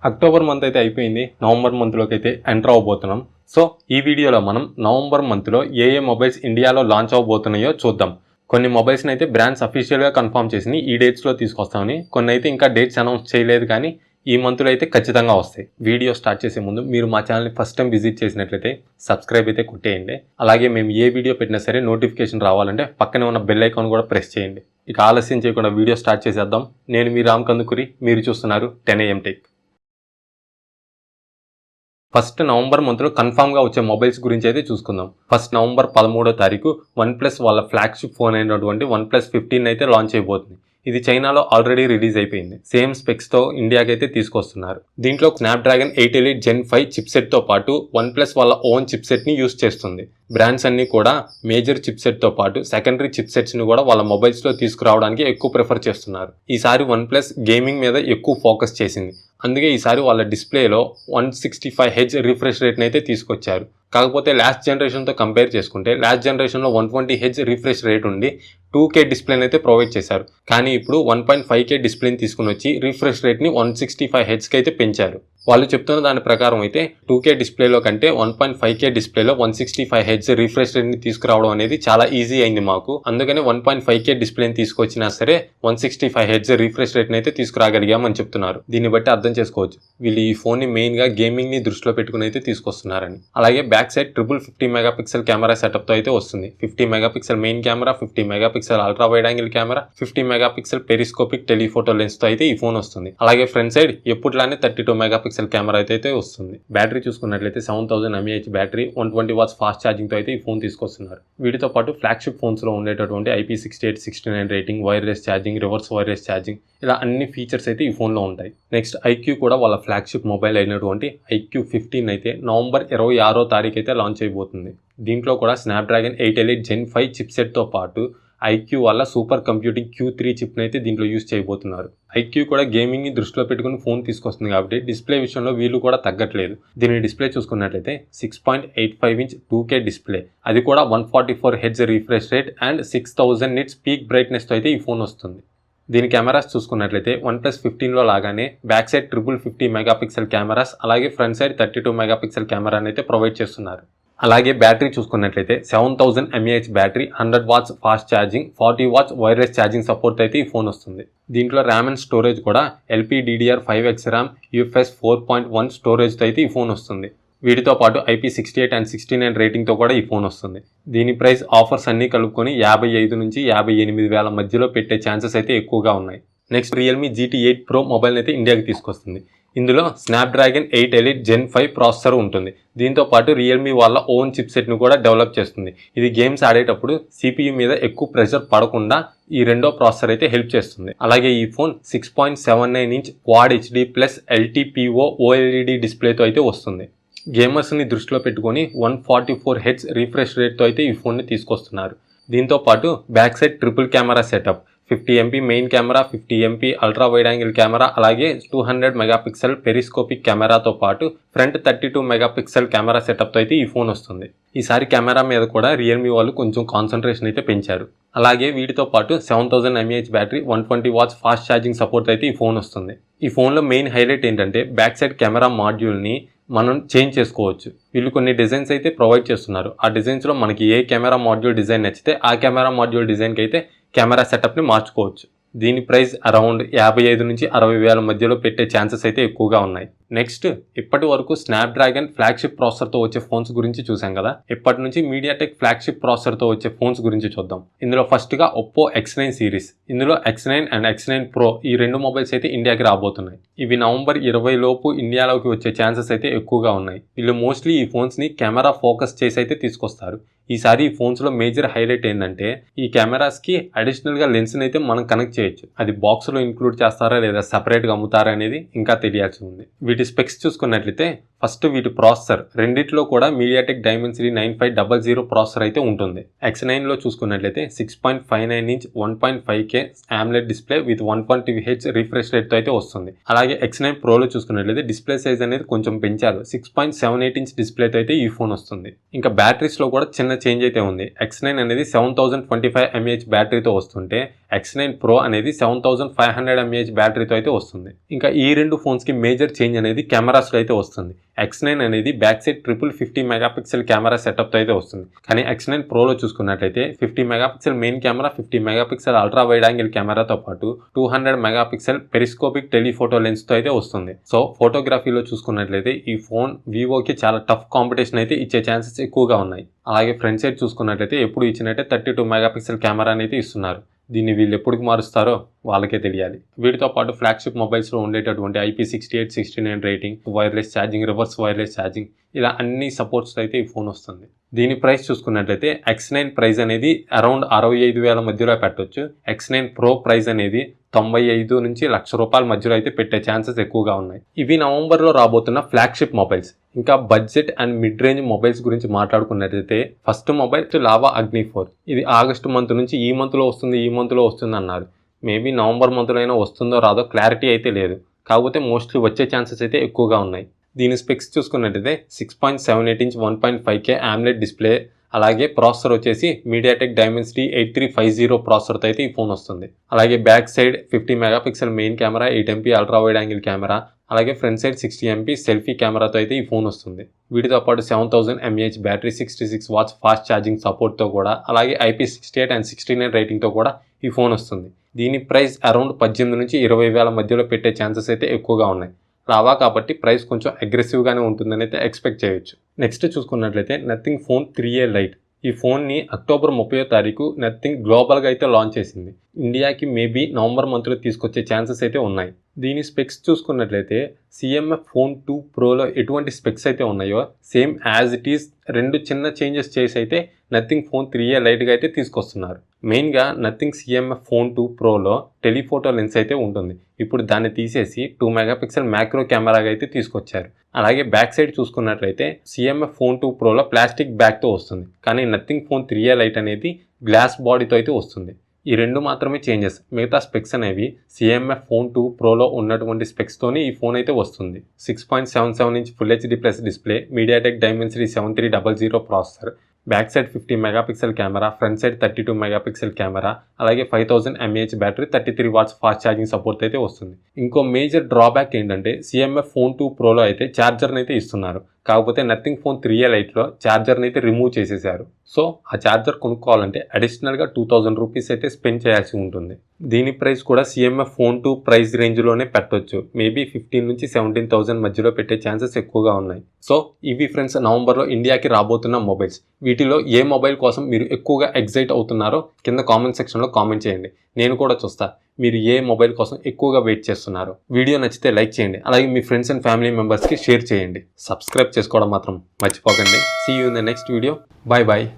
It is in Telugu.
అక్టోబర్ మంత్ అయితే అయిపోయింది. నవంబర్ మంత్లోకి అయితే ఎంటర్ అవ్వబోతున్నాం. సో ఈ వీడియోలో మనం నవంబర్ మంత్లో ఏ మొబైల్స్ ఇండియాలో లాంచ్ అవ్వబోతున్నాయో చూద్దాం. కొన్ని మొబైల్స్ని అయితే బ్రాండ్స్ అఫీషియల్గా కన్ఫర్మ్ చేసి ఈ డేట్స్లో తీసుకొస్తామని, కొన్ని అయితే ఇంకా డేట్స్ అనౌన్స్ చేయలేదు కానీ ఈ మంత్లో అయితే ఖచ్చితంగా వస్తాయి. వీడియో స్టార్ట్ చేసే ముందు మీరు మా ఛానల్ని ఫస్ట్ టైం విజిట్ చేసినట్లయితే సబ్స్క్రైబ్ అయితే కొట్టేయండి. అలాగే మేము ఏ వీడియో పెట్టినా సరే నోటిఫికేషన్ రావాలంటే పక్కనే ఉన్న బెల్ ఐకాన్ కూడా ప్రెస్ చేయండి. ఇక ఆలస్యం చేయకుండా వీడియో స్టార్ట్ చేసేద్దాం. నేను మీ రామ్ కందుకూరి, మీరు చూస్తున్నారు 10am టెక్. ఫస్ట్ నవంబర్ మంత్లో కన్ఫామ్గా వచ్చే మొబైల్స్ గురించి అయితే చూసుకుందాం. ఫస్ట్ నవంబర్ 13వ తారీఖు OnePlus వాళ్ళ ఫ్లాగ్షిప్ ఫోన్ అయినటువంటి OnePlus 15 అయితే లాంచ్ అయిపోతుంది. ఇది చైనాలో ఆల్రెడీ రిలీజ్ అయిపోయింది. సేమ్ స్పెక్స్తో ఇండియాకి అయితే తీసుకొస్తున్నారు. దీంట్లో స్నాప్డ్రాగన్ 8 Elite Gen 5 చిప్సెట్తో పాటు OnePlus వాళ్ళ ఓన్ చిప్సెట్ని యూస్ చేస్తుంది. బ్రాండ్స్ అన్నీ కూడా మేజర్ చిప్సెట్తో పాటు సెకండరీ చిప్సెట్స్ని కూడా వాళ్ళ మొబైల్స్లో తీసుకురావడానికి ఎక్కువ ప్రిఫర్ చేస్తున్నారు. ఈసారి OnePlus గేమింగ్ మీద ఎక్కువ ఫోకస్ చేసింది. అందుకే ఈసారి వాళ్ళ డిస్ప్లేలో 165Hz రిఫ్రెష్ రేట్ని అయితే తీసుకొచ్చారు. కాకపోతే లాస్ట్ జనరేషన్తో కంపేర్ చేసుకుంటే లాస్ట్ జనరేషన్లో 120Hz రిఫ్రెష్ రేట్ ఉండి 2K డిస్ప్లేని అయితే ప్రొవైడ్ చేశారు. కానీ ఇప్పుడు 1.5K డిస్ప్లేని తీసుకుని వచ్చి రిఫ్రెష్ రేట్ని 165Hzకి అయితే పెంచారు. వాళ్ళు చెప్తున్న దాని ప్రకారం అయితే 2K డిస్ప్లేలో కంటే 1.5K డిస్ప్లేలో 165Hz రిఫ్రెష్ రేట్ని తీసుకురావడం అనేది చాలా ఈజీ అయింది మాకు. అందుకని 1.5K డిస్ప్లేని తీసుకొచ్చినా సరే 165Hz రిఫ్రెష్ రేట్ని అయితే తీసుకురాగలిగామని చెప్తున్నారు. దీన్ని బట్టి అర్థం చేసుకోవచ్చు వీళ్ళు ఈ ఫోన్ని మెయిన్గా గేమింగ్ని దృష్టిలో పెట్టుకుని అయితే తీసుకొస్తున్నారని. అలాగే బ్యాక్ సైడ్ 50 మెగాపిక్సెల్ కెమెరా సెటప్తో అయితే వస్తుంది. 50 megapixel main camera, 50 megapixel ultra wide angle camera, 50 megapixel periscopic telephoto లెన్స్తో అయితే ఈ ఫోన్ వస్తుంది. అలాగే ఫ్రంట్ సైడ్ ఎప్పుడులానే 32 మెగాపిక్సెల్ కెమెరా అయితే వస్తుంది. బ్యాటరీ చూసుకున్నట్లయితే 7000 mAh battery, 120 watts fast charging తో అయితే ఈ ఫోన్ తీసుకొస్తున్నారు. వీటితో పాటు ఫ్లాగ్షిప్ ఫోన్స్ లో ఉండేటటువంటి IP6869 rating, wireless charging, reverse wireless charging, ఇలా అన్ని ఫీచర్స్ అయితే ఈ ఫోన్ లో ఉంటాయి. నెక్స్ట్ IQ కూడా వాళ్ళ ఫ్లాగ్షిప్ మొబైల్ అయినటువంటి iQ15 అయితే నవంబర్ 26వ తారీఖు అయితే లాంచ్ అయిపోతుంది. దీంట్లో కూడా స్నాప్డ్రాగన్ 8 Elite Gen 5 చిప్సెట్ తో పాటు IQ వల్ల సూపర్ కంప్యూటింగ్ Q3 చిప్ని అయితే దీంట్లో యూస్ చేయబోతున్నారు. IQ కూడా గేమింగ్ని దృష్టిలో పెట్టుకుని ఫోన్ తీసుకొస్తుంది కాబట్టి డిస్ప్లే విషయంలో వీళ్ళు కూడా తగ్గట్లేదు. దీని డిస్ప్లే చూసుకున్నట్లయితే 6.85 ఇంచ్ 2K డిస్ప్లే, అది కూడా 144Hz refresh rate and 6000 nits peak బ్రైట్నెస్తో అయితే ఈ ఫోన్ వస్తుంది. దీని కెమెరాస్ చూసుకున్నట్లయితే OnePlus 15లో లాగానే బ్యాక్ సైడ్ 50 మెగాపిక్సెల్ కెమెరాస్, అలాగే ఫ్రంట్ సైడ్ 32 మెగాపిక్సెల్ కెమెరాని అయితే ప్రొవైడ్ చేస్తున్నారు. అలాగే బ్యాటరీ చూసుకున్నట్లయితే 7000 mAh battery, 100 watts fast charging, 40 watts wireless charging support అయితే ఈ ఫోన్ వస్తుంది. దీంట్లో ర్యామ్ అండ్ స్టోరేజ్ కూడా LPDDR5X ర్యామ్, UFS 4.1 స్టోరేజ్తో అయితే ఈ ఫోన్ వస్తుంది. వీటితో పాటు IP68 and 69 రేటింగ్తో కూడా ఈ ఫోన్ వస్తుంది. దీని ప్రైస్ ఆఫర్స్ అన్నీ కలుపుకొని 55 నుంచి 58 వేల మధ్యలో పెట్టే ఛాన్సెస్ అయితే ఎక్కువగా ఉన్నాయి. Next Realme GT8 Pro mobile అయితే ఇండియాకి తీసుకొస్తుంది. ఇందులో స్నాప్డ్రాగన్ 8 Elite Gen 5 ప్రాసెసర్ ఉంటుంది. దీంతో పాటు రియల్మీ వాళ్ళ ఓన్ చిప్సెట్ను కూడా డెవలప్ చేస్తుంది. ఇది గేమ్స్ ఆడేటప్పుడు CPU మీద ఎక్కువ ప్రెషర్ పడకుండా ఈ రెండో ప్రాసెసర్ అయితే హెల్ప్ చేస్తుంది. అలాగే ఈ phone 6.79 inch Quad HD plus LTPO OLED డిస్ప్లేతో అయితే వస్తుంది. గేమర్స్ని దృష్టిలో పెట్టుకొని 144Hz రిఫ్రెష్ రేట్తో అయితే ఈ ఫోన్ని తీసుకొస్తున్నారు. దీంతో పాటు back side triple camera setup, 50MP main camera, 50MP ultra wide angle camera, అలాగే 200 మెగాపిక్సెల్ పెరిస్కోపిక్ కెమెరాతో పాటు ఫ్రంట్ 32 మెగాపిక్సెల్ కెమెరా సెటప్తో అయితే ఈ ఫోన్ వస్తుంది. ఈసారి కెమెరా మీద కూడా రియల్మీ వాళ్ళు కొంచెం కాన్సన్ట్రేషన్ అయితే పెంచారు. అలాగే వీటితో పాటు 7000 mAh battery, 120 watts fast charging support అయితే ఈ ఫోన్ వస్తుంది. ఈ ఫోన్లో మెయిన్ హైలైట్ ఏంటంటే బ్యాక్ సైడ్ కెమెరా మాడ్యూల్ని మనం చేంజ్ చేసుకోవచ్చు. వీళ్ళు కొన్ని డిజైన్స్ అయితే ప్రొవైడ్ చేస్తున్నారు. ఆ డిజైన్స్లో మనకి ఏ కెమెరా మాడ్యూల్ డిజైన్ నచ్చితే ఆ కెమెరా మాడ్యూల్ డిజైన్కి అయితే కెమెరా సెటప్ని మార్చుకోవచ్చు. దీని ప్రైస్ అరౌండ్ 55 నుంచి 60 వేల మధ్యలో పెట్టే ఛాన్సెస్ అయితే ఎక్కువగా ఉన్నాయి. నెక్స్ట్, ఇప్పటి వరకు స్నాప్డ్రాగన్ ఫ్లాగ్షిప్ ప్రాసెసర్తో వచ్చే ఫోన్స్ గురించి చూసాం కదా. ఇప్పటి నుంచి మీడియాటెక్ ఫ్లాగ్షిప్ ప్రాసెసర్తో వచ్చే ఫోన్స్ గురించి చూద్దాం. ఇందులో ఫస్ట్గా ఒప్పో X9 సిరీస్. ఇందులో X9 అండ్ X9 Pro ఈ రెండు మొబైల్స్ అయితే ఇండియాకి రాబోతున్నాయి. ఇవి నవంబర్ 20 లోపు ఇండియాలోకి వచ్చే ఛాన్సెస్ అయితే ఎక్కువగా ఉన్నాయి. వీళ్ళు మోస్ట్లీ ఈ ఫోన్స్ని కెమెరా ఫోకస్ చేసి అయితే తీసుకొస్తారు. ఈసారి ఈ ఫోన్స్లో మేజర్ హైలైట్ ఏంటంటే ఈ కెమెరాస్కి అడిషనల్గా లెన్స్ని అయితే మనం కనెక్ట్ చేయొచ్చు. అది బాక్స్లో ఇంక్లూడ్ చేస్తారా లేదా సపరేట్గా అమ్ముతారా అనేది ఇంకా తెలియాల్సి ఉంది. వీటి స్పెక్స్ చూసుకున్నట్లయితే ఫస్ట్ వీటి ప్రాసెసర్ రెండిట్లో కూడా మీడియాటెక్ డైమెన్సిటీ 9500 ప్రాసెసర్ అయితే ఉంటుంది. X9లో చూసుకున్నట్లయితే 6.59 inch 1.5K AMOLED display with 120 Hz refresh రేట్తో అయితే వస్తుంది. అలాగే X9 ప్రోలో చూసుకున్నట్లయితే డిస్ప్లే సైజ్ అనేది కొంచెం పెంచారు. 6.78 ఇంచ్ డిస్ప్లేతో అయితే ఈ ఫోన్ వస్తుంది. ఇంకా బ్యాటరీస్లో కూడా చిన్న చేంజ్ అయితే ఉంది. X9 అనేది 7025 mAh బ్యాటరీతో వస్తుంటే X9 Pro అనేది 7500 mAh బ్యాటరీతో అయితే వస్తుంది. ఇంకా ఈ రెండు ఫోన్స్కి మేజర్ చేంజ్ అనేది కెమెరాస్లో అయితే వస్తుంది. X9 అనేది బ్యాక్ సైడ్ 50 మెగాపిక్సెల్ కెమెరా సెటప్తో అయితే వస్తుంది. కానీ X9 ప్రోలో చూసుకున్నట్లయితే 50 megapixel main camera, 50 megapixel ultra wide angle కెమెరాతో పాటు 200 మెగాపిక్సెల్ పెరిస్కోపిక్ టెలిఫోటో లెన్స్తో అయితే వస్తుంది. సో ఫోటోగ్రఫీలో చూసుకున్నట్లయితే ఈ ఫోన్ వివోకి చాలా టఫ్ కాంపిటీషన్ అయితే ఇచ్చే ఛాన్సెస్ ఎక్కువగా ఉన్నాయి. అలాగే ఫ్రంట్ సైడ్ చూసుకున్నట్లయితే ఎప్పుడు ఇచ్చినట్టే 32 మెగాపిక్సెల్ కెమెరా అయితే ఇస్తున్నారు. దీన్ని వీళ్ళు ఎప్పటికి మారుస్తారో వాళ్ళకే తెలియాలి. వీటితో పాటు ఫ్లాగ్షిప్ మొబైల్స్లో ఉండేటటువంటి IP68, 69 rating, wireless charging, reverse wireless charging ఇలా అన్ని సపోర్ట్స్ అయితే ఈ ఫోన్ వస్తుంది. దీని ప్రైస్ చూసుకున్నట్లయితే X9 ప్రైస్ అనేది అరౌండ్ 65,000 మధ్యలో పెట్టవచ్చు. X9 Pro ప్రైస్ అనేది 95 నుంచి ₹1,00,000 మధ్యలో అయితే పెట్టే ఛాన్సెస్ ఎక్కువగా ఉన్నాయి. ఇవి నవంబర్లో రాబోతున్న ఫ్లాగ్షిప్ మొబైల్స్. ఇంకా budget and mid range mobiles గురించి మాట్లాడుకున్నట్లయితే ఫస్ట్ మొబైల్ లావా అగ్ని 4. ఇది ఆగస్టు మంత్ నుంచి ఈ మంత్లో వస్తుంది అన్నారు. మేబీ నవంబర్ మంత్లో అయినా వస్తుందో రాదో క్లారిటీ అయితే లేదు. కాకపోతే మోస్ట్లీ వచ్చే ఛాన్సెస్ అయితే ఎక్కువగా ఉన్నాయి. దీని స్పెక్స్ చూసుకున్నట్లయితే 6.78 ఇంచ్ 1.5K AMOLED డిస్ప్లే, అలాగే ప్రాసెసర్ వచ్చేసి మీడియాటెక్ డైమెన్సిటీ 8350 ప్రాసెసర్తో అయితే ఈ ఫోన్ వస్తుంది. అలాగే back side 50 megapixel main camera, 8MP ultra wide angle camera, అలాగే ఫ్రంట్ సైడ్ 60MP సెల్ఫీ కెమెరాతో అయితే ఈ ఫోన్ వస్తుంది. వీటితో పాటు 7000 mAh battery, 66 watts fast charging సపోర్ట్తో కూడా, అలాగే IP68 అండ్ 69 రేటింగ్తో కూడా ఈ ఫోన్ వస్తుంది. దీని ప్రైస్ అరౌండ్ 18 నుంచి 20,000 మధ్యలో పెట్టే ఛాన్సెస్ అయితే ఎక్కువగా ఉన్నాయి. లావా కాబట్టి ప్రైస్ కొంచెం అగ్రెసివ్గానే ఉంటుందని అయితే ఎక్స్పెక్ట్ చేయొచ్చు. నెక్స్ట్ చూసుకున్నట్లయితే నథింగ్ ఫోన్ 3A లైట్. ఈ ఫోన్ని అక్టోబర్ 30వ తారీఖు నథింగ్ గ్లోబల్గా అయితే లాంచ్ చేసింది. ఇండియాకి మేబీ నవంబర్ మంత్లో తీసుకొచ్చే ఛాన్సెస్ అయితే ఉన్నాయి. దీని స్పెక్స్ చూసుకున్నట్లయితే CMF Phone 2 Proలో ఎటువంటి స్పెక్స్ అయితే ఉన్నాయో సేమ్ యాజ్ ఇట్ ఈస్ 2 చిన్న చేంజెస్ చేసి అయితే నథింగ్ ఫోన్ 3A లైట్గా అయితే తీసుకొస్తున్నారు. మెయిన్గా నథింగ్ CMF Phone 2 Proలో టెలిఫోటో లెన్స్ అయితే ఉంటుంది. ఇప్పుడు దాన్ని తీసేసి 2 మెగాపిక్సెల్ మ్యాక్రో కెమెరాగా అయితే తీసుకొచ్చారు. అలాగే బ్యాక్ సైడ్ చూసుకున్నట్లయితే CMF Phone 2 Proలో ప్లాస్టిక్ బ్యాక్తో వస్తుంది. కానీ నథింగ్ ఫోన్ 3A లైట్ అనేది గ్లాస్ బాడీతో అయితే వస్తుంది. ఈ రెండు మాత్రమే చేంజెస్. మిగతా స్పెక్స్ అనేవి CMF Phone 2 Proలో ఉన్నటువంటి స్పెక్స్తోని ఈ ఫోన్ అయితే వస్తుంది. 6.77 inch full HD plus display, MediaTek Dimensity 7300 processor, back side 50 megapixel camera, front side 32 megapixel camera, అలాగే 5000 mAh battery, 33 watts fast charging support అయితే వస్తుంది. ఇంకో మేజర్ డ్రాబ్యాక్ ఏంటంటే CMF Phone 2 Proలో అయితే ఛార్జర్ని అయితే ఇస్తున్నారు. కాకపోతే నథింగ్ ఫోన్ 3A లైట్లో ఛార్జర్ని అయితే రిమూవ్ చేసేసారు. సో ఆ ఛార్జర్ కొనుక్కోవాలంటే అడిషనల్గా 2000 రూపీస్ అయితే స్పెండ్ చేయాల్సి ఉంటుంది. దీని ప్రైస్ కూడా CMF Phone 2 ప్రైస్ రేంజ్లోనే పెట్టొచ్చు. మేబీ 15 నుంచి 17,000 మధ్యలో పెట్టే ఛాన్సెస్ ఎక్కువగా ఉన్నాయి. సో ఇవి ఫ్రెండ్స్ నవంబర్లో ఇండియాకి రాబోతున్న మొబైల్స్. వీటిలో ఏ మొబైల్ కోసం మీరు ఎక్కువగా ఎగ్జైట్ అవుతున్నారో కింద కామెంట్ సెక్షన్లో కామెంట్ చేయండి. నేను కూడా చూస్తా మీరు ఏ మొబైల్ కోసం ఎక్కువగా వెయిట్ చేస్తున్నారు. వీడియో నచ్చితే లైక్ చేయండి. అలాగే మీ ఫ్రెండ్స్ అండ్ ఫ్యామిలీ మెంబర్స్కి షేర్ చేయండి. సబ్స్క్రైబ్ చేసుకోవడం మాత్రం మర్చిపోకండి. See you in the next video. Bye bye.